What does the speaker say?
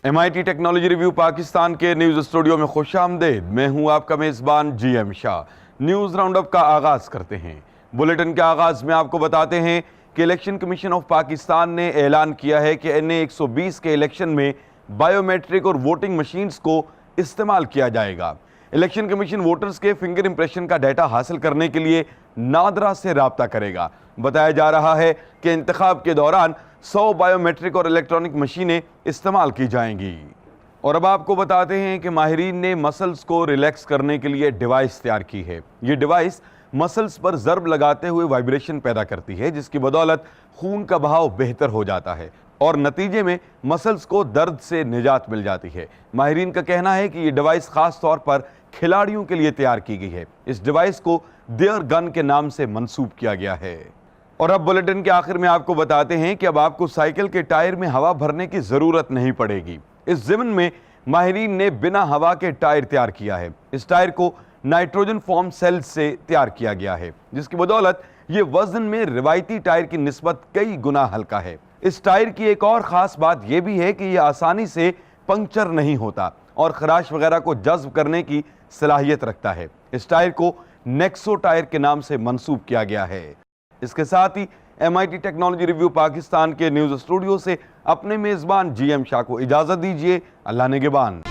MIT technology review Pakistan के news studio में खुशामदीद। मैं हूं आपका मेज़बान GM शाह। न्यूज़ राउंडअप का आगाज़ करते हैं। बुलेटिन के आगाज़ में आपको बताते हैं कि इलेक्शन कमीशन ऑफ पाकिस्तान ने ऐलान किया है कि NA 120 के इलेक्शन में बायोमेट्रिक और वोटिंग मशीन्स को इस्तेमाल किया जाएगा। इलेक्शन कमीशन वोटर्स के फिंगर इंप्रेशन का डाटा हासिल करने के लिए नादरा से राब्ता करेगा। बताया जा रहा है कि इंतखाब के दौरान 100 बायोमेट्रिक और इलेक्ट्रॉनिक मशीनें इस्तेमाल की जाएंगी। और अब आपको बताते हैं कि माहिरीन ने मसल्स को रिलैक्स करने के लिए डिवाइस तैयार की है। ये डिवाइस मसल्स पर ज़र्ब लगाते हुए वाइब्रेशन पैदा करती है, जिसकी बदौलत खून का बहाव बेहतर हो जाता है और नतीजे में मसल्स को दर्द से निजात मिल जाती है। माहिरीन का कहना है कि ये डिवाइस खास तौर पर खिलाड़ियों के लिए तैयार की गई है। इस डिवाइस को देयर गन के नाम से मंसूब किया गया है। और अब बुलेटिन के आखिर में आपको बताते हैं कि अब आपको साइकिल के टायर में हवा भरने की जरूरत नहीं पड़ेगी। इस ज़िम्न में माहिरीन ने बिना हवा के टायर तैयार किया है। इस टायर को नाइट्रोजन फॉर्म सेल्स से तैयार किया गया है, जिसकी बदौलत ये वजन में रिवायती टायर की निस्बत कई गुना हल्का है। इस टायर की एक और खास बात यह भी है कि यह आसानी से पंक्चर नहीं होता और खराश वगैरह को जज्ब करने की सलाहियत रखता है। इस टायर को नेक्सो टायर के नाम से मंसूब किया गया है। इसके साथ ही MIT टेक्नोलॉजी रिव्यू पाकिस्तान के न्यूज़ स्टूडियो से अपने मेज़बान GM शाह को इजाज़त दीजिए। अल्लाह निगहबान।